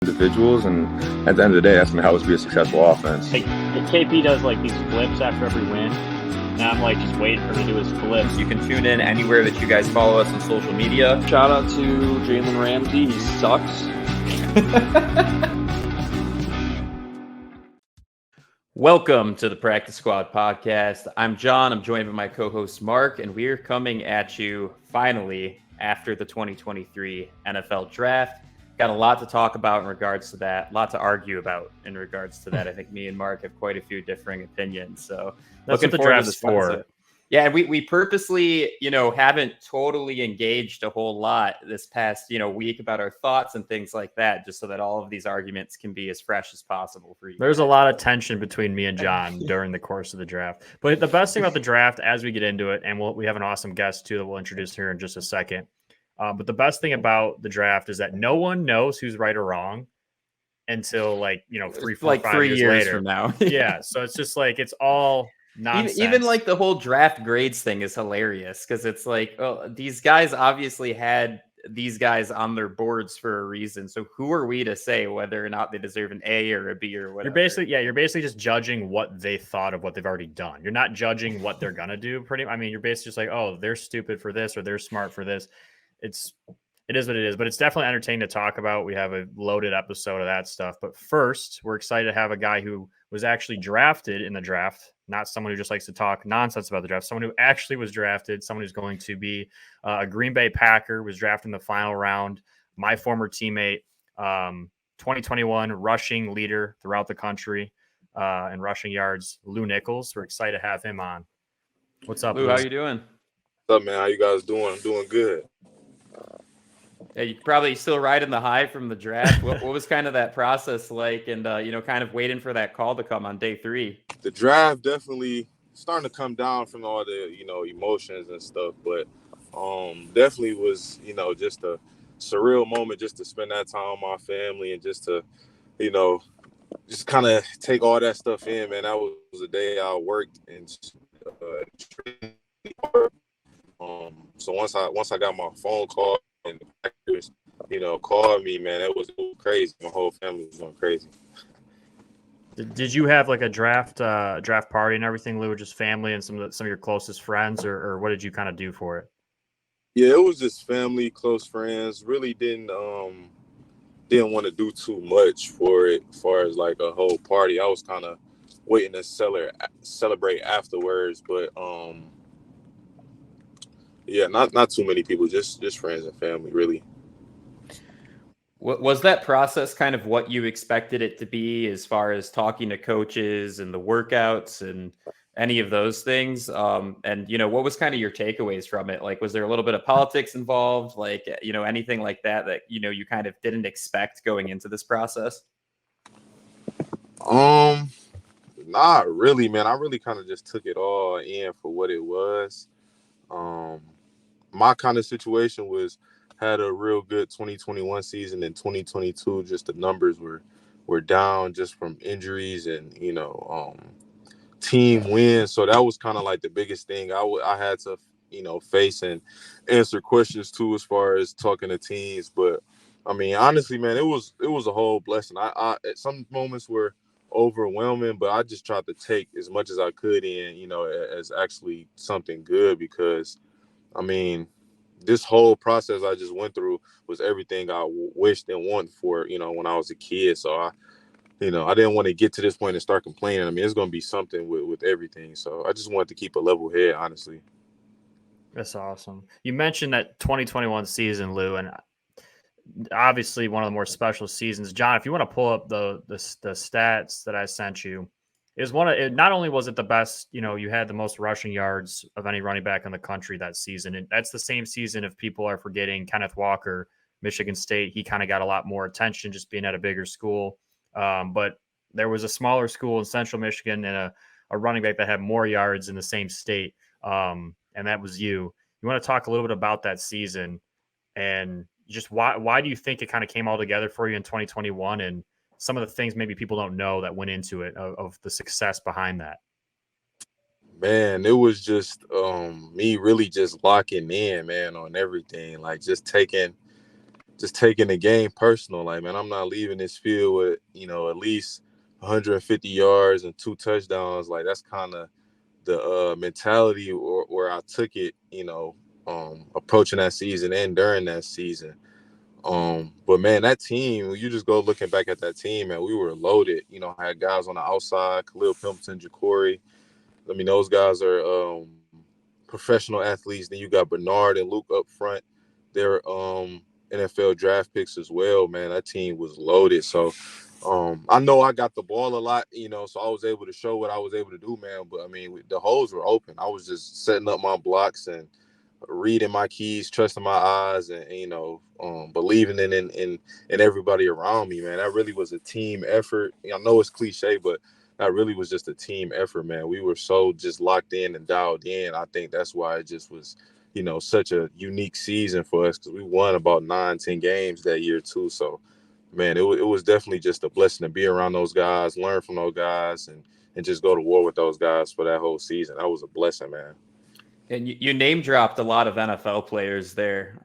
individuals, and at the end of the day, that's going to help us be a successful offense. Hey, KP does like these flips after every win, and I'm like just waiting for him to do his flips. You can tune in anywhere that you guys follow us on social media. Shout out to Jalen Ramsey. He sucks. Welcome to the Practice Squad podcast. I'm John. I'm joined by my co-host Mark, and we're coming at you finally after the 2023 NFL Draft. Got a lot to talk about in regards to that, a lot to argue about in regards to that. I think me and Mark have quite a few differing opinions. So that's what the draft's for. Yeah, we purposely, haven't totally engaged a whole lot this past, week about our thoughts and things like that, just so that all of these arguments can be as fresh as possible for you. There's a lot of tension between me and John during the course of the draft. But the best thing about the draft, as we get into it, and we have an awesome guest too that we'll introduce here in just a second. But the best thing about the draft is that no one knows who's right or wrong until 3, 4, 5 years later. From now. Yeah, so it's just like it's all nonsense. Even like the whole draft grades thing is hilarious because it's like, oh, these guys obviously had these guys on their boards for a reason. So who are we to say whether or not they deserve an A or a B or whatever? You're basically just judging what they thought of what they've already done. You're not judging what they're gonna do. You're basically just like, oh, they're stupid for this or they're smart for this. It is what it is, but it's definitely entertaining to talk about. We have a loaded episode of that stuff. But first, we're excited to have a guy who was actually drafted in the draft, not someone who just likes to talk nonsense about the draft, someone who actually was drafted, someone who's going to be a Green Bay Packer, was drafted in the final round, my former teammate, 2021 rushing leader throughout the country and rushing yards, Lew Nichols. We're excited to have him on. What's up, Lew? How you doing? What's up, man? How you guys doing? I'm doing good. Yeah, you probably still riding the high from the draft. What was kind of that process like, and kind of waiting for that call to come on day 3? The draft definitely starting to come down from all the emotions and stuff, but definitely was just a surreal moment just to spend that time with my family and just to just kind of take all that stuff in, man. That was the day I worked and so once I got my phone call and the Packers, called me, man, it was crazy. My whole family was going crazy. Did you have like a draft party and everything, Lew, just family and some of your closest friends, or what did you kind of do for it? Yeah, it was just family, close friends. Really didn't want to do too much for it, as far as like a whole party. I was kind of waiting to celebrate afterwards, but yeah, not too many people, just friends and family, really. Was that process kind of what you expected it to be as far as talking to coaches and the workouts and any of those things? And, what was kind of your takeaways from it? Like, was there a little bit of politics involved? Like, anything like that, you kind of didn't expect going into this process? Not really, man. I really kind of just took it all in for what it was. My kind of situation had a real good 2021 season. In 2022, just the numbers were down just from injuries and team wins. So that was kind of like the biggest thing I had to face and answer questions too, as far as talking to teams. But I mean, honestly, man, it was a whole blessing. I at some moments were overwhelming, but I just tried to take as much as I could in, as actually something good, because I mean, this whole process I just went through was everything I wished and wanted for, when I was a kid. So I didn't want to get to this point and start complaining. I mean, it's going to be something with everything. So I just wanted to keep a level head, honestly. That's awesome. You mentioned that 2021 season, Lew, and obviously one of the more special seasons. John, if you want to pull up the stats that I sent you, not only was it the best, you had the most rushing yards of any running back in the country that season. And that's the same season, if people are forgetting, Kenneth Walker, Michigan State. He kind of got a lot more attention just being at a bigger school. But there was a smaller school in Central Michigan and a running back that had more yards in the same state. And that was you. You want to talk a little bit about that season and just why do you think it kind of came all together for you in 2021 and some of the things maybe people don't know that went into it of the success behind that? Man, it was just me really just locking in, man, on everything. Like just taking just taking the game personal. Like, man, I'm not leaving this field with, at least 150 yards and 2 touchdowns. Like, that's kind of the mentality or where I took it, approaching that season and during that season. But man, that team, when you just go looking back at that team, man, we were loaded. Had guys on the outside, Khalil Pimpleton, Ja'Cory. I mean, those guys are professional athletes. Then you got Bernard and Luke up front. They're NFL draft picks as well, man. That team was loaded. So I know I got the ball a lot, so I was able to show what I was able to do, man. But I mean, the holes were open. I was just setting up my blocks and reading my keys, trusting my eyes, and believing in everybody around me, man. That really was a team effort. I know it's cliche, but that really was just a team effort, man. We were so just locked in and dialed in. I think that's why it just was, such a unique season for us, because we won about 9-10 games that year too. So, man, it was definitely just a blessing to be around those guys, learn from those guys, and just go to war with those guys for that whole season. That was a blessing, man. And you name dropped a lot of NFL players there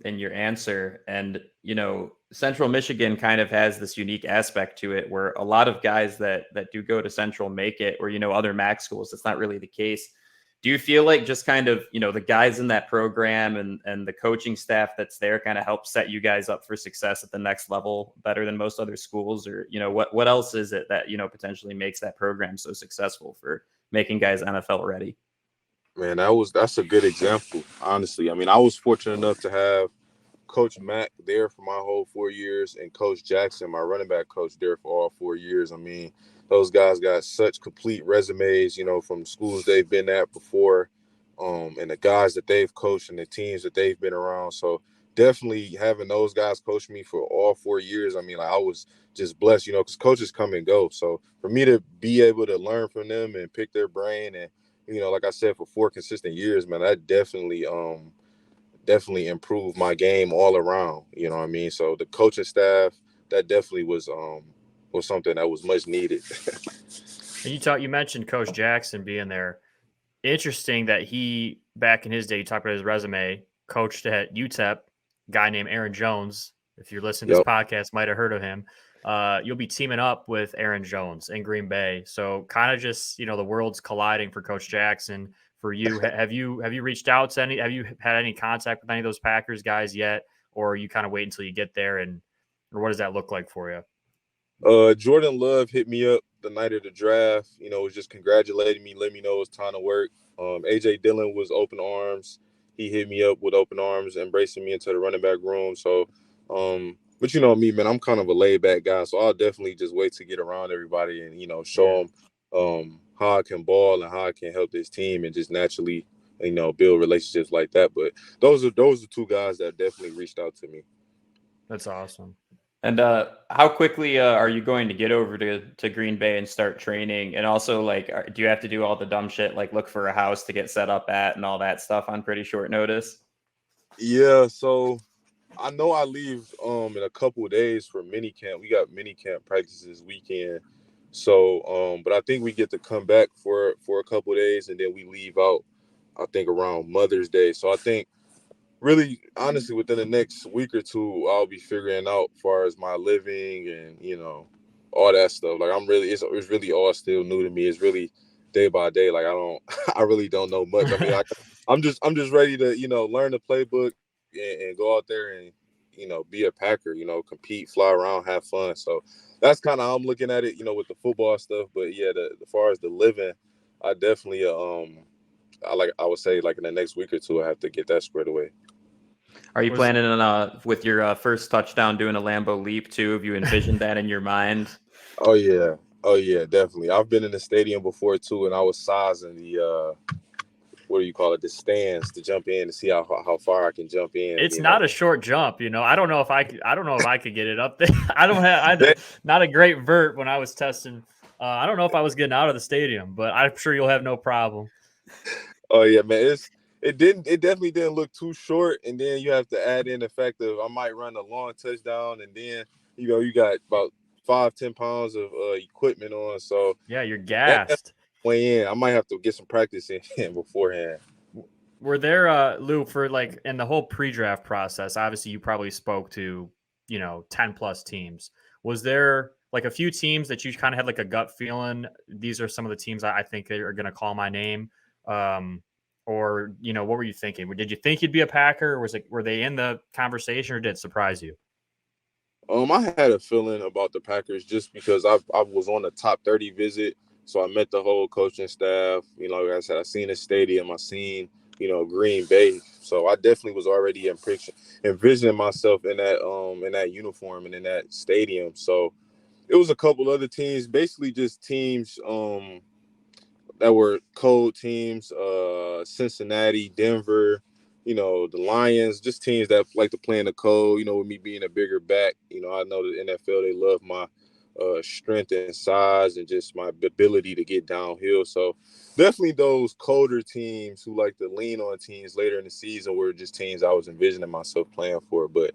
in your answer. And, Central Michigan kind of has this unique aspect to it where a lot of guys that do go to Central make it, or, other MAC schools, it's not really the case. Do you feel like just kind of, the guys in that program and the coaching staff that's there kind of helps set you guys up for success at the next level better than most other schools? Or, what else is it that, potentially makes that program so successful for making guys NFL ready? Man, that's a good example, honestly. I mean, I was fortunate enough to have Coach Mack there for my whole 4 years and Coach Jackson, my running back coach, there for all 4 years. I mean, those guys got such complete resumes, from schools they've been at before, and the guys that they've coached and the teams that they've been around. So definitely having those guys coach me for all 4 years, I mean, like, I was just blessed, because coaches come and go. So for me to be able to learn from them and pick their brain and, like I said, for 4 consistent years, man, that definitely improved my game all around. You know what I mean? So the coaching staff, that definitely was something that was much needed. And you mentioned Coach Jackson being there. Interesting that he, back in his day, you talked about his resume, coached at UTEP, guy named Aaron Jones. If you're listening to this podcast, might have heard of him. You'll be teaming up with Aaron Jones in Green Bay. So kind of just, the world's colliding for Coach Jackson. For you, have you reached out to have you had any contact with any of those Packers guys yet? Or you kind of wait until you get there, or what does that look like for you? Jordan Love hit me up the night of the draft, was just congratulating me, let me know it's time to work. AJ Dillon was open arms. He hit me up with open arms, embracing me into the running back room. So, but you know me, man, I'm kind of a laid back guy. So I'll definitely just wait to get around everybody and, show them how I can ball and how I can help this team and just naturally, build relationships like that. But those are 2 guys that definitely reached out to me. That's awesome. And how quickly are you going to get over to Green Bay and start training? And also, like, do you have to do all the dumb shit, like look for a house to get set up at and all that stuff on pretty short notice? Yeah, so I know I leave in a couple of days for mini camp. We got mini camp practices this weekend. So, but I think we get to come back for a couple of days, and then we leave out, I think, around Mother's Day. So I think, really, honestly, within the next week or two, I'll be figuring out as far as my living and, all that stuff. Like, it's really all still new to me. It's really day by day. Like, I really don't know much. I mean, I'm just ready to, learn the playbook and go out there and, be a Packer, compete, fly around, have fun. So that's kind of how I'm looking at it, with the football stuff. But yeah, as far as the living, I definitely, I would say, like, in the next week or two, I have to get that squared away. Are you planning on with your first touchdown doing a Lambeau Leap too? Have you envisioned that in your mind? Oh yeah, definitely. I've been in the stadium before too, and I was sizing the the stands to jump in to see how far I can jump in. It's not a short jump, I don't know if I could get it up there. I not a great vert when I was testing. I don't know if I was getting out of the stadium, but I'm sure you'll have no problem. Oh yeah, man. It definitely didn't look too short, and then you have to add in the fact of I might run a long touchdown, and then you got about 5-10 pounds of equipment on. So yeah, you're gassed. Way in, I might have to get some practice in beforehand. Were there, Lou, for like in the whole pre-draft process, obviously you probably spoke to, 10 plus teams. Was there like a few teams that you kind of had like a gut feeling? These are some of the teams I think are going to call my name. Or, what were you thinking? Did you think you'd be a Packer, or were they in the conversation, or did it surprise you? I had a feeling about the Packers just because I was on the top 30 visit, so I met the whole coaching staff. Like I said, I seen the stadium, I seen Green Bay, so I definitely was already envisioning myself in that uniform and in that stadium. So it was a couple other teams, basically just teams that were cold teams, Cincinnati, Denver, the Lions, just teams that like to play in the cold, with me being a bigger back. I know the NFL, they love my strength and size and just my ability to get downhill. So definitely those colder teams who like to lean on teams later in the season were just teams I was envisioning myself playing for. But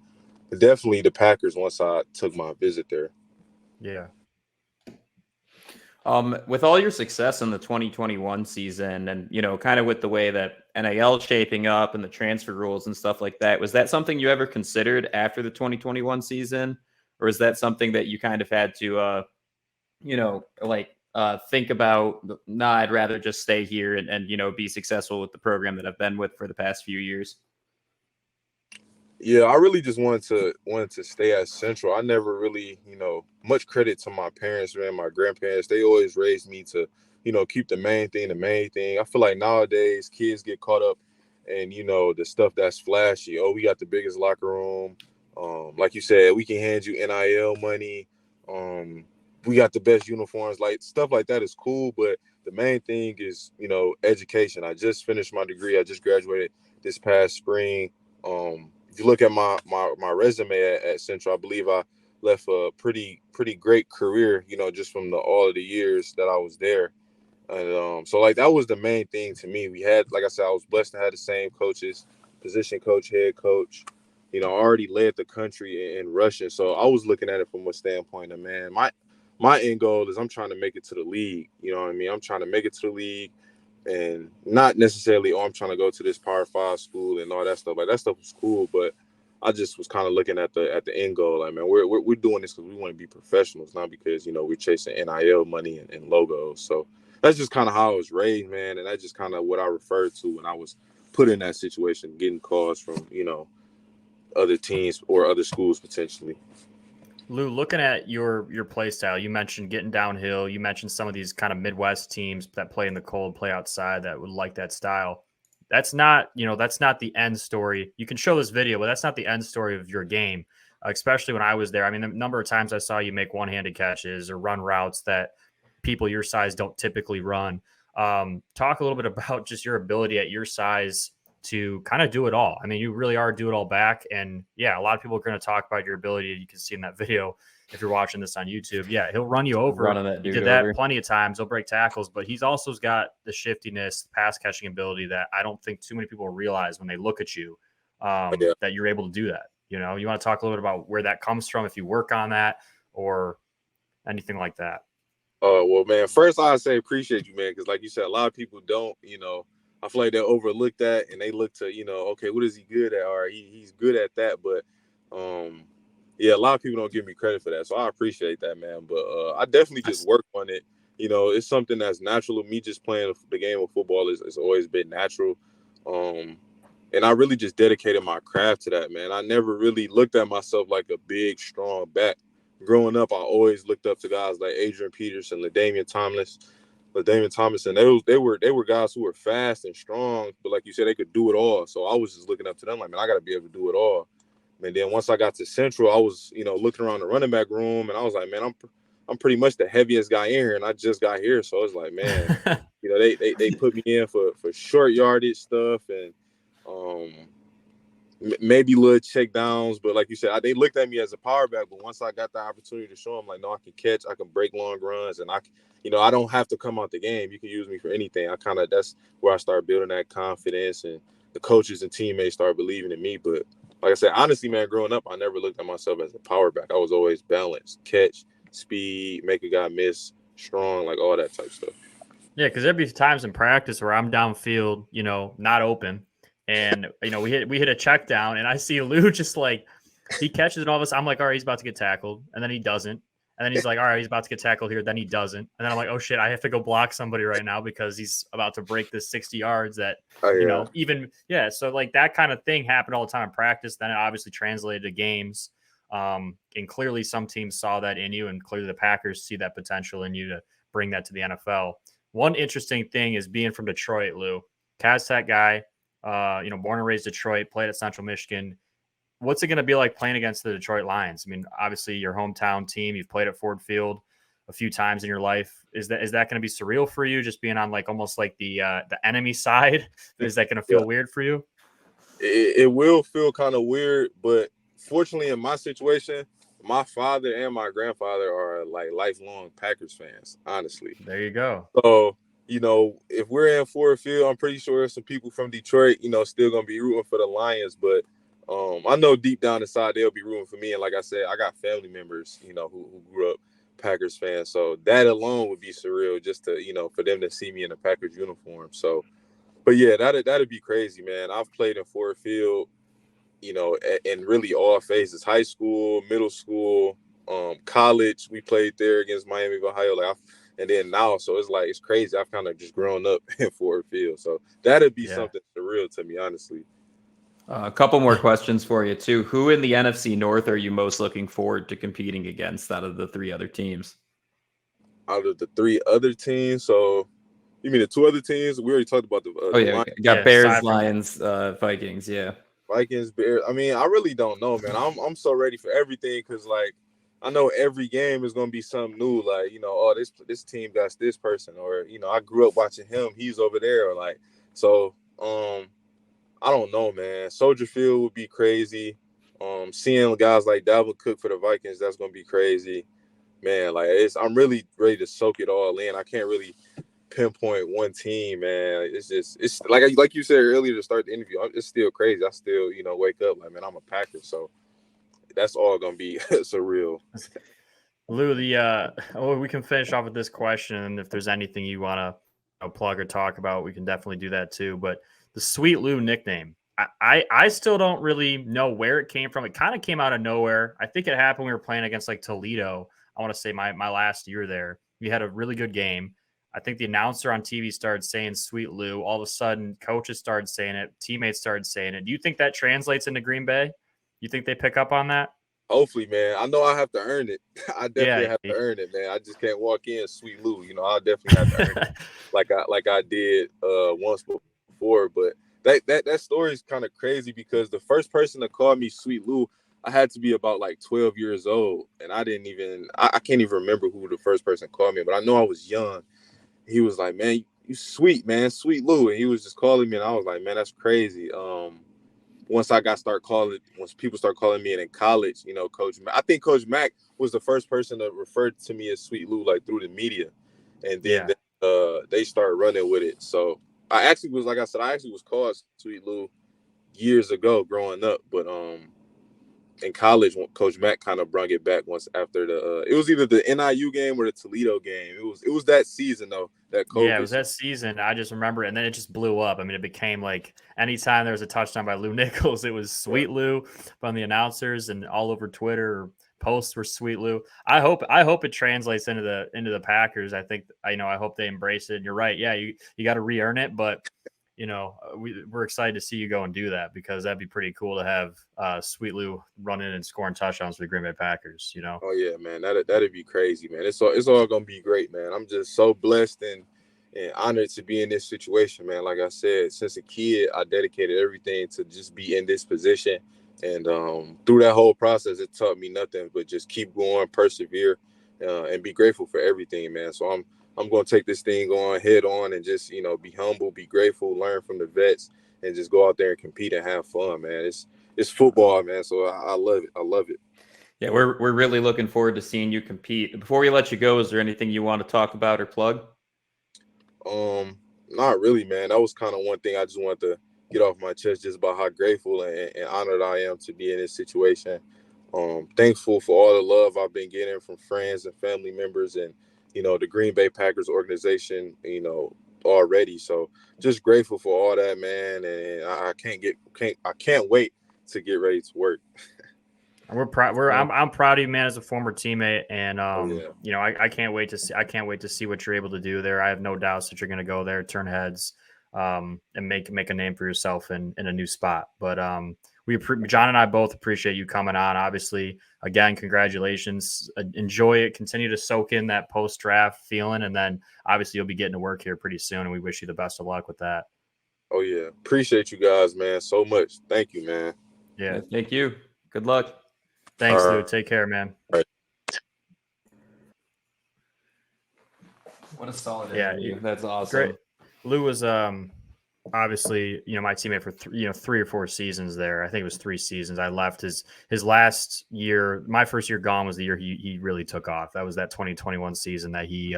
definitely the Packers once I took my visit there. Yeah. With all your success in the 2021 season and, kind of with the way that NIL is shaping up and the transfer rules and stuff like that, was that something you ever considered after the 2021 season? Or is that something that you kind of had to, think about, nah, I'd rather just stay here and be successful with the program that I've been with for the past few years? Yeah, I really just wanted to stay at Central. I never really, much credit to my parents, man, my grandparents. They always raised me to, keep the main thing the main thing. I feel like nowadays kids get caught up in, the stuff that's flashy. Oh, we got the biggest locker room. Like you said, we can hand you NIL money. We got the best uniforms. Like stuff like that is cool, but the main thing is, education. I just finished my degree. I just graduated this past spring. If you look at my resume at Central, I believe I left a pretty great career, just from all of the years that I was there. And so like that was the main thing to me. We had, like I said, I was blessed to have the same coaches, position coach, head coach. I already led the country in rushing. So I was looking at it from a standpoint of, man, my end goal is I'm trying to make it to the league. You know what I mean? I'm trying to make it to the league. And not necessarily, I'm trying to go to this Power 5 school and all that stuff. Like that stuff was cool, but I just was kind of looking at the end goal. Like, man, we're doing this because we want to be professionals, not because we're chasing NIL money and logos. So that's just kind of how I was raised, man, and that's just kind of what I referred to when I was put in that situation, getting calls from other teams or other schools potentially. Lou, looking at your play style, you mentioned getting downhill. You mentioned some of these kind of Midwest teams that play in the cold, play outside, that would like that style. That's not the end story. You can show this video, but that's not the end story of your game, especially when I was there. I mean, the number of times I saw you make one-handed catches or run routes that people your size don't typically run. Talk a little bit about just your ability at your size to kind of do it all. I mean, you really are do it all back. And yeah, a lot of people are going to talk about your ability. You can see in that video, if you're watching this on YouTube, yeah, he'll run you over. Running that dude he did that over plenty of times. He'll break tackles, but he's also got the shiftiness, pass catching ability that I don't think too many people realize when they look at you, that you're able to do that. You want to talk a little bit about where that comes from, if you work on that or anything like that. Well, man, first I'd say appreciate you, man, because like you said, a lot of people don't, I feel like they overlook that and they look to, okay, what is he good at? Or he's good at that. But, yeah, a lot of people don't give me credit for that. So I appreciate that, man. But I definitely just work on it. It's something that's natural to me. Just playing the game of football is always been natural. And I really just dedicated my craft to that, man. I never really looked at myself like a big, strong back. Growing up, I always looked up to guys like Adrian Peterson, LaDainian Tomlinson. They were guys who were fast and strong, but like you said, they could do it all. So I was just looking up to them like, man, I got to be able to do it all. And then once I got to Central, I was, looking around the running back room, and I was like, man, I'm pretty much the heaviest guy in here, and I just got here, so I was like, man, they put me in for short yardage stuff and maybe little check downs, but like you said, they looked at me as a power back. But once I got the opportunity to show them, like, no, I can catch, I can break long runs, and I don't have to come out the game. You can use me for anything. That's where I started building that confidence, and the coaches and teammates started believing in me. But like I said, honestly, man, growing up, I never looked at myself as a power back. I was always balanced, catch, speed, make a guy miss, strong, like all that type stuff. Yeah, because there'd be times in practice where I'm downfield, not open. and we hit a check down, and I see Lew just like he catches it all of us. I'm like, all right, he's about to get tackled, and then he doesn't. And then he's like, all right, he's about to get tackled here. Then he doesn't. And then I'm like, oh, shit, I have to go block somebody right now because he's about to break this 60 yards that, So like that kind of thing happened all the time in practice. Then it obviously translated to games. And clearly some teams saw that in you, and clearly the Packers see that potential in you to bring that to the NFL. One interesting thing is being from Detroit, Lew. Tech guy, born and raised Detroit, played at Central Michigan. What's it going to be like playing against the Detroit Lions? I mean, obviously your hometown team, you've played at Ford Field a few times in your life. Is that going to be surreal for you, just being on like almost like the enemy side? Is that going to feel weird for you? It will feel kind of weird, but fortunately in my situation, my father and my grandfather are like lifelong Packers fans, honestly. There you go. So, if we're in Ford Field, I'm pretty sure some people from Detroit, still going to be rooting for the Lions, but I know deep down inside they'll be rooting for me. And like I said, I got family members, who grew up Packers fans. So that alone would be surreal just to, for them to see me in a Packers uniform. So, but yeah, that'd be crazy, man. I've played in Ford Field, in really all phases: high school, middle school, college. We played there against Miami of Ohio, and then now. So it's crazy. I've kind of just grown up in Ford Field. So that'd be something surreal to me, honestly. A couple more questions for you, too. Who in the NFC North are you most looking forward to competing against out of the three other teams? Out of the three other teams? So you mean the two other teams? We already talked about the Lions. Got Bears, Lions, Vikings, Vikings, Bears. I mean, I really don't know, man. I'm so ready for everything because, like, I know every game is going to be something new. Like, this team got this person, or, I grew up watching him. He's over there. Or like, so, I don't know, man. Soldier Field would be crazy. Seeing guys like Dalvin Cook for the Vikings, that's gonna be crazy, man. Like I'm really ready to soak it all in. I can't really pinpoint one team, man. It's like you said earlier to start the interview. It's still crazy. I still wake up like, man, I'm a Packer, so that's all gonna be surreal. Lew, we can finish off with this question, and if there's anything you want to plug or talk about, we can definitely do that too. But the Sweet Lew nickname, I still don't really know where it came from. It kind of came out of nowhere. I think it happened when we were playing against like Toledo. I want to say my last year there. We had a really good game. I think the announcer on TV started saying Sweet Lew. All of a sudden, coaches started saying it. Teammates started saying it. Do you think that translates into Green Bay? You think they pick up on that? Hopefully, man. I know I have to earn it. I definitely have to earn it, man. I just can't walk in Sweet Lew. I'll definitely have to earn it like I did once before. But that story is kind of crazy because the first person to call me Sweet Lew, I had to be about like 12 years old, and I can't even remember who the first person called me, but I know I was young. He was like, "Man, you sweet, man, Sweet Lew," and he was just calling me, and I was like, "Man, that's crazy." Once people start calling me, and in college, Coach Mack, I think Coach Mack was the first person to refer to me as Sweet Lew, like through the media, and then they started running with it. So I actually was called Sweet Lew years ago growing up, but in college, Coach Mack kind of brought it back once after it was either the NIU game or the Toledo game. It was that season though. That COVID. Yeah, it was that season. I just remember it, and then it just blew up. I mean, it became like anytime there was a touchdown by Lew Nichols, it was Sweet Lew from the announcers, and all over Twitter posts were Sweet Lew. I hope it translates into the Packers. I think I hope they embrace it. And you're right. Yeah, you got to re-earn it, but we're excited to see you go and do that because that'd be pretty cool to have Sweet Lew running and scoring touchdowns for the Green Bay Packers. Oh yeah, man, that'd be crazy, man. It's all gonna be great, man. I'm just so blessed and honored to be in this situation, man. Like I said, since a kid, I dedicated everything to just be in this position, and through that whole process, it taught me nothing but just keep going, persevere, and be grateful for everything, man. So I'm going to take this thing on head on and just, be humble, be grateful, learn from the vets, and just go out there and compete and have fun, man. It's football, man. So I love it. I love it. Yeah, we're really looking forward to seeing you compete. Before we let you go, is there anything you want to talk about or plug? Not really, man. That was kind of one thing I just wanted to get off my chest, just about how grateful and honored I am to be in this situation. Thankful for all the love I've been getting from friends and family members and, the Green Bay Packers organization, already. So just grateful for all that, man. And I can't wait to get ready to work. We're proud. I'm proud of you, man, as a former teammate, and Yeah. I can't wait to see. I can't wait to see what you're able to do there. I have no doubts that you're going to go there, turn heads, and make a name for yourself in a new spot. But John and I both appreciate you coming on. Obviously, again, congratulations. Enjoy it. Continue to soak in that post draft feeling, and then obviously you'll be getting to work here pretty soon. And we wish you the best of luck with that. Oh yeah, appreciate you guys, man, so much. Thank you, man. Yeah, thank you. Good luck. Thanks, Lew. Take care, man. Right. What a solid interview. That's awesome. Great. Lew was obviously my teammate for 3 or 4 seasons there. I think it was 3 seasons. I left his last year. My first year gone was the year he really took off. That was that 2021 season that he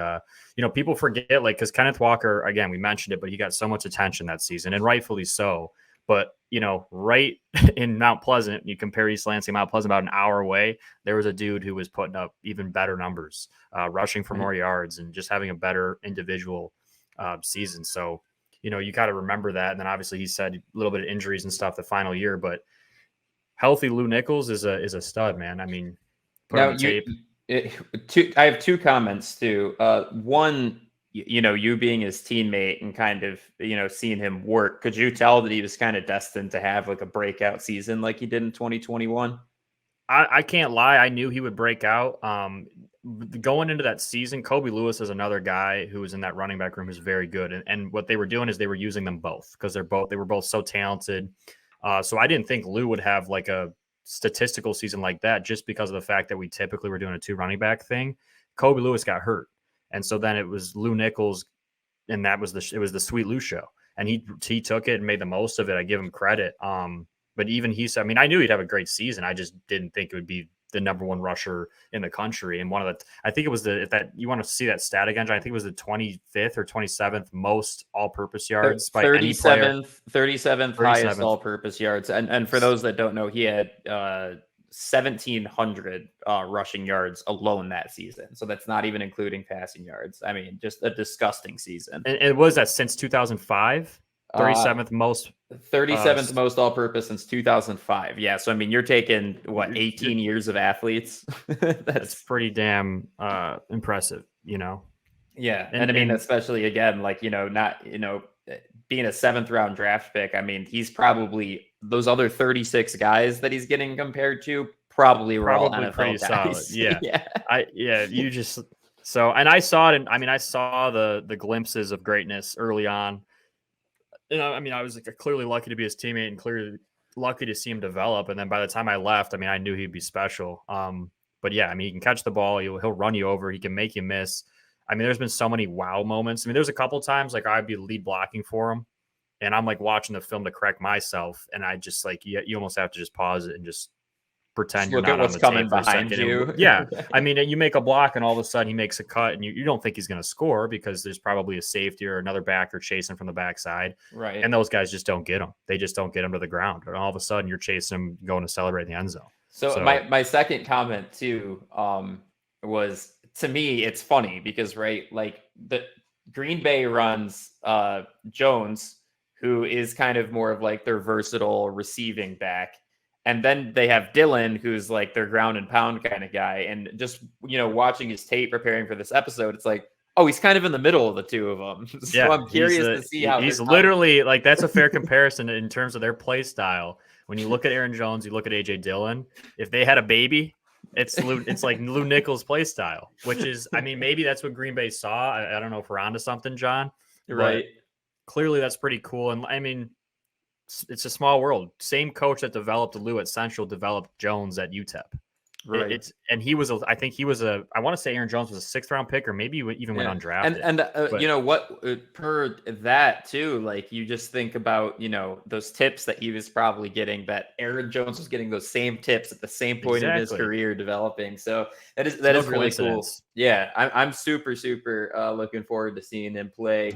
people forget, like, because Kenneth Walker, again, we mentioned it, but he got so much attention that season, and rightfully so. But right in Mount Pleasant, you compare East Lansing, Mount Pleasant, about an hour away, there was a dude who was putting up even better numbers, rushing for more yards and just having a better individual season. So, you got to remember that. And then obviously he said a little bit of injuries and stuff the final year, but healthy Lew Nichols is a stud, man. I mean, put on the tape. I have 2 comments too. One, you being his teammate and kind of, seeing him work, could you tell that he was kind of destined to have like a breakout season like he did in 2021? I can't lie. I knew he would break out. Going into that season, Kobe Lewis is another guy who was in that running back room who's very good. And what they were doing is they were using them both because they were both so talented. So I didn't think Lew would have like a statistical season like that just because of the fact that we typically were doing a 2 running back thing. Kobe Lewis got hurt. And so then it was Lew Nichols, and it was the Sweet Lew show. And he took it and made the most of it. I give him credit. But even he said, I mean, I knew he'd have a great season. I just didn't think it would be the number 1 rusher in the country. And I think it was if you want to see that stat again, John, I think it was the 25th or 27th most all-purpose yards by any player. 37th highest all-purpose yards. And for those that don't know, he had 1,700 rushing yards alone that season. So that's not even including passing yards. I mean, just a disgusting season. And it was that since 2005, 37th most. 37th most all-purpose since 2005. Yeah, so I mean, you're taking 18 years of athletes. That's pretty damn impressive, Yeah, and I mean, especially again, like not being a 7th round draft pick. I mean, he's probably those other 36 guys that he's getting compared to probably were all NFL pretty guys. Solid. Yeah, you just and I saw it, and I mean, I saw the glimpses of greatness early on. I mean, I was clearly lucky to be his teammate and clearly lucky to see him develop. And then by the time I left, I mean, I knew he'd be special. But yeah, I mean, he can catch the ball. He'll run you over. He can make you miss. I mean, there's been so many wow moments. I mean, there's a couple times like I'd be lead blocking for him, and I'm like watching the film to correct myself, and I just you almost have to just pause it and just pretend you're not on the tape for a second. Yeah. I mean, you make a block and all of a sudden he makes a cut and you don't think he's going to score because there's probably a safety or another backer chasing from the backside. Right. And those guys just don't get them. They just don't get them to the ground. And all of a sudden you're chasing them, going to celebrate in the end zone. So my second comment too, was, to me, it's funny because, right, like the Green Bay runs Jones, who is kind of more of like their versatile receiving back. And then they have Dylan, who's like their ground and pound kind of guy. And just, watching his tape preparing for this episode, it's like, oh, he's kind of in the middle of the two of them. So yeah, I'm curious to see how he's literally like, that's a fair comparison in terms of their play style. When you look at Aaron Jones, you look at AJ Dillon. If they had a baby, it's like Lew Nichols' play style, which is, I mean, maybe that's what Green Bay saw. I don't know if we're onto something, John. Right. Clearly that's pretty cool. And I mean, it's a small world. Same coach that developed Lew at Central developed Jones at UTEP. Right. I want to say Aaron Jones was a 6th round pick, or maybe even went undrafted. And you know what, per that too, like you just think about, those tips that he was probably getting, that Aaron Jones was getting those same tips at the same point in his career developing. So that is really cool. Yeah. I'm super, super looking forward to seeing him play.